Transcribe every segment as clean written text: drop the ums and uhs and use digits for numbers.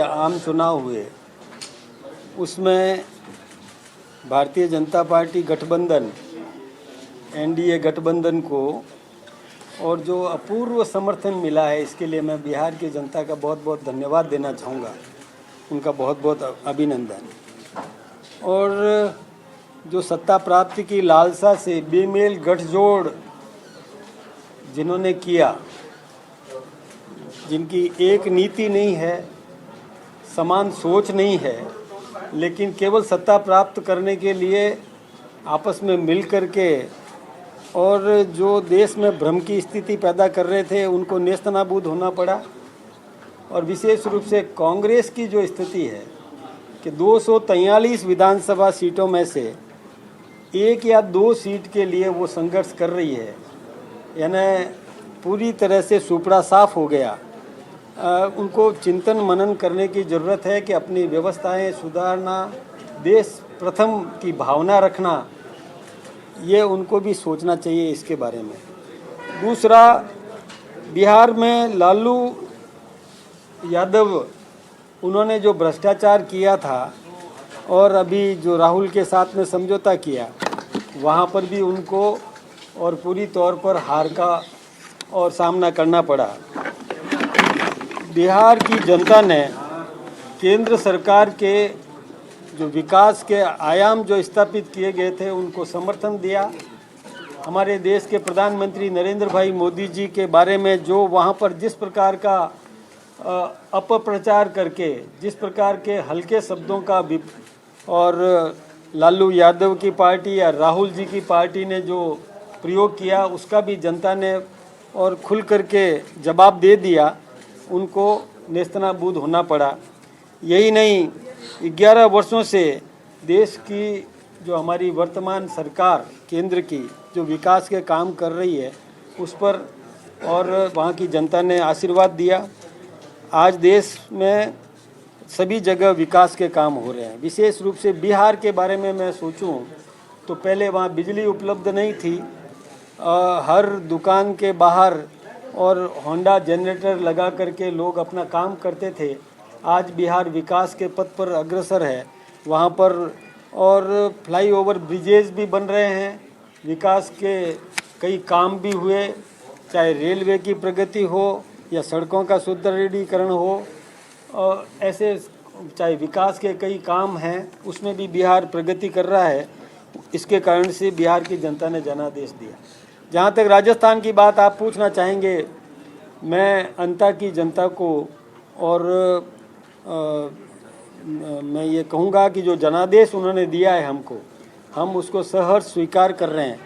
आम चुनाव हुए उसमें भारतीय जनता पार्टी गठबंधन एनडीए गठबंधन को और जो अपूर्व समर्थन मिला है इसके लिए मैं बिहार की जनता का बहुत बहुत धन्यवाद देना चाहूँगा। उनका बहुत बहुत अभिनंदन। और जो सत्ता प्राप्ति की लालसा से बेमेल गठजोड़ जिन्होंने किया, जिनकी एक नीति नहीं है, समान सोच नहीं है, लेकिन केवल सत्ता प्राप्त करने के लिए आपस में मिल कर के और जो देश में भ्रम की स्थिति पैदा कर रहे थे उनको नेस्तनाबूद होना पड़ा। और विशेष रूप से कांग्रेस की जो स्थिति है कि 243 विधानसभा सीटों में से 1 या 2 सीट के लिए वो संघर्ष कर रही है, यानी पूरी तरह से सुपड़ा साफ हो गया। उनको चिंतन मनन करने की ज़रूरत है कि अपनी व्यवस्थाएं सुधारना, देश प्रथम की भावना रखना, ये उनको भी सोचना चाहिए इसके बारे में। दूसरा, बिहार में लालू यादव उन्होंने जो भ्रष्टाचार किया था और अभी जो राहुल के साथ में समझौता किया, वहाँ पर भी उनको और पूरी तौर पर हार का और सामना करना पड़ा। बिहार की जनता ने केंद्र सरकार के जो विकास के आयाम जो स्थापित किए गए थे उनको समर्थन दिया। हमारे देश के प्रधानमंत्री नरेंद्र भाई मोदी जी के बारे में जो वहाँ पर जिस प्रकार का अपप्रचार करके, जिस प्रकार के हल्के शब्दों का और लालू यादव की पार्टी या राहुल जी की पार्टी ने जो प्रयोग किया, उसका भी जनता ने और खुल करके जवाब दे दिया। उनको नेस्तनाबूद होना पड़ा। यही नहीं, 11 वर्षों से देश की जो हमारी वर्तमान सरकार केंद्र की जो विकास के काम कर रही है उस पर और वहाँ की जनता ने आशीर्वाद दिया। आज देश में सभी जगह विकास के काम हो रहे हैं। विशेष रूप से बिहार के बारे में मैं सोचूं तो पहले वहाँ बिजली उपलब्ध नहीं थी। हर दुकान के बाहर और होंडा जनरेटर लगा करके लोग अपना काम करते थे। आज बिहार विकास के पथ पर अग्रसर है। वहाँ पर और फ्लाईओवर ब्रिजेज भी बन रहे हैं, विकास के कई काम भी हुए, चाहे रेलवे की प्रगति हो या सड़कों का सुदृढ़ीकरण हो, और ऐसे चाहे विकास के कई काम हैं, उसमें भी बिहार प्रगति कर रहा है। इसके कारण से बिहार की जनता ने जनादेश दिया। जहाँ तक राजस्थान की बात आप पूछना चाहेंगे, मैं अंता की जनता को और मैं ये कहूँगा कि जो जनादेश उन्होंने दिया है हमको, हम उसको सहर्ष स्वीकार कर रहे हैं।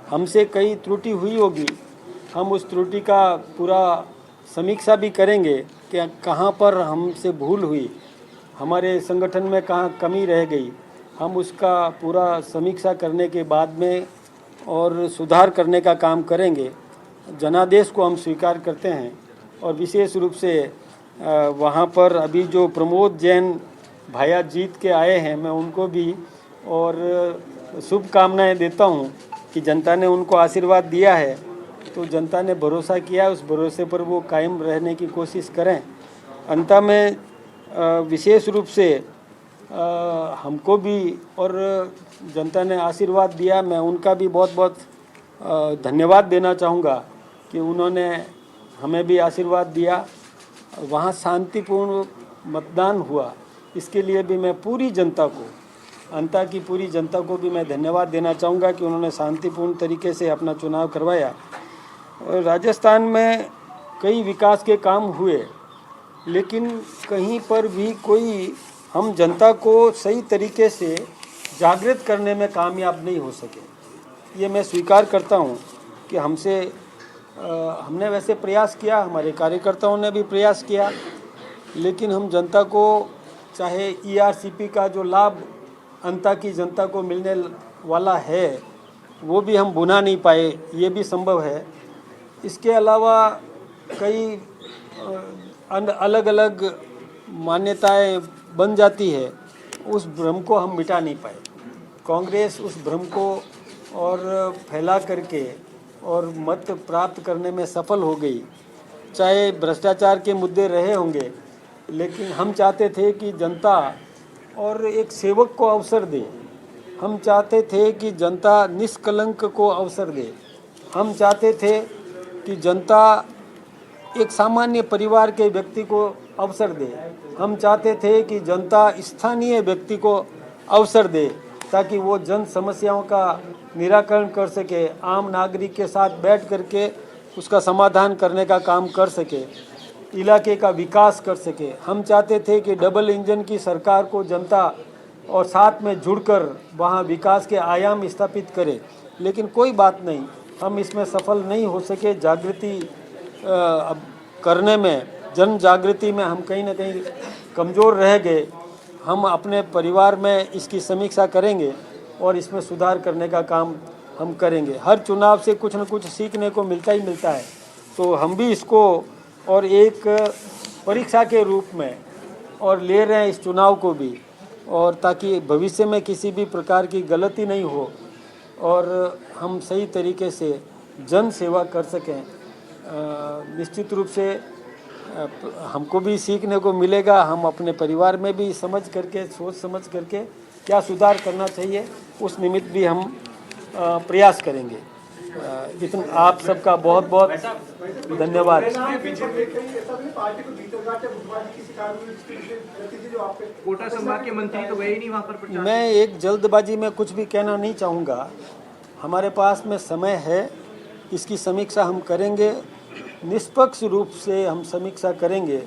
हमसे कई त्रुटि हुई होगी, हम उस त्रुटि का पूरा समीक्षा भी करेंगे कि कहाँ पर हमसे भूल हुई, हमारे संगठन में कहाँ कमी रह गई। हम उसका पूरा समीक्षा करने के बाद में और सुधार करने का काम करेंगे। जनादेश को हम स्वीकार करते हैं। और विशेष रूप से वहाँ पर अभी जो प्रमोद जैन भाया जीत के आए हैं, मैं उनको भी और शुभकामनाएं देता हूँ कि जनता ने उनको आशीर्वाद दिया है तो जनता ने भरोसा किया, उस भरोसे पर वो कायम रहने की कोशिश करें। अंत में विशेष रूप से हमको भी और जनता ने आशीर्वाद दिया, मैं उनका भी बहुत बहुत धन्यवाद देना चाहूँगा कि उन्होंने हमें भी आशीर्वाद दिया। वहाँ शांतिपूर्ण मतदान हुआ, इसके लिए भी मैं पूरी जनता को, अंता की पूरी जनता को भी मैं धन्यवाद देना चाहूँगा कि उन्होंने शांतिपूर्ण तरीके से अपना चुनाव करवाया। और राजस्थान में कई विकास के काम हुए, लेकिन कहीं पर भी कोई हम जनता को सही तरीके से जागृत करने में कामयाब नहीं हो सके। ये मैं स्वीकार करता हूँ कि हमने वैसे प्रयास किया, हमारे कार्यकर्ताओं ने भी प्रयास किया, लेकिन हम जनता को चाहे ईआरसीपी का जो लाभ अंता की जनता को मिलने वाला है वो भी हम भुना नहीं पाए, ये भी संभव है। इसके अलावा कई अलग अलग मान्यताएं बन जाती है, उस भ्रम को हम मिटा नहीं पाए। कांग्रेस उस भ्रम को और फैला करके और मत प्राप्त करने में सफल हो गई। चाहे भ्रष्टाचार के मुद्दे रहे होंगे, लेकिन हम चाहते थे कि जनता और एक सेवक को अवसर दे। हम चाहते थे कि जनता निष्कलंक को अवसर दे। हम चाहते थे कि जनता एक सामान्य परिवार के व्यक्ति को अवसर दे। हम चाहते थे कि जनता स्थानीय व्यक्ति को अवसर दे ताकि वो जन समस्याओं का निराकरण कर सके, आम नागरिक के साथ बैठ करके उसका समाधान करने का काम कर सके, इलाके का विकास कर सके। हम चाहते थे कि डबल इंजन की सरकार को जनता और साथ में जुड़कर वहाँ विकास के आयाम स्थापित करे, लेकिन कोई बात नहीं, हम इसमें सफल नहीं हो सके। जागृति करने में, जन जागृति में हम कहीं ना कहीं कमज़ोर रह गए। हम अपने परिवार में इसकी समीक्षा करेंगे और इसमें सुधार करने का काम हम करेंगे। हर चुनाव से कुछ न कुछ सीखने को मिलता ही मिलता है, तो हम भी इसको और एक परीक्षा के रूप में और ले रहे हैं इस चुनाव को भी, और ताकि भविष्य में किसी भी प्रकार की गलती नहीं हो और हम सही तरीके से जन सेवा कर सकें। निश्चित रूप से हमको भी सीखने को मिलेगा। हम अपने परिवार में भी समझ करके, सोच समझ करके क्या सुधार करना चाहिए, उस निमित्त भी हम प्रयास करेंगे। इतना आप सबका बहुत बहुत धन्यवाद। कोटा संभाग के मंत्री तो गए ही नहीं वहाँ पर प्रचार। मैं एक जल्दबाजी में कुछ भी कहना नहीं चाहूँगा। हमारे पास में समय है, इसकी समीक्षा हम करेंगे, निष्पक्ष रूप से हम समीक्षा करेंगे।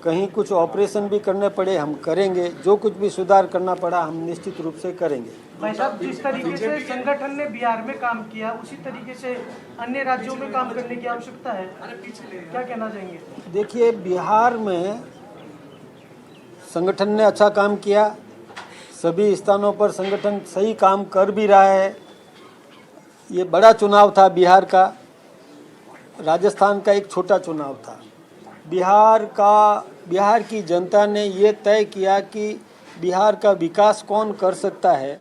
कहीं कुछ ऑपरेशन भी करने पड़े हम करेंगे, जो कुछ भी सुधार करना पड़ा हम निश्चित रूप से करेंगे। भाई साहब, जिस तरीके से संगठन ने बिहार में काम किया उसी तरीके से अन्य राज्यों में काम करने की आवश्यकता है, क्या कहना चाहेंगे? देखिए, बिहार में संगठन ने अच्छा काम किया, सभी स्थानों पर संगठन सही काम कर भी रहा है। ये बड़ा चुनाव था बिहार का, राजस्थान का एक छोटा चुनाव था। बिहार की जनता ने ये तय किया कि बिहार का विकास कौन कर सकता है।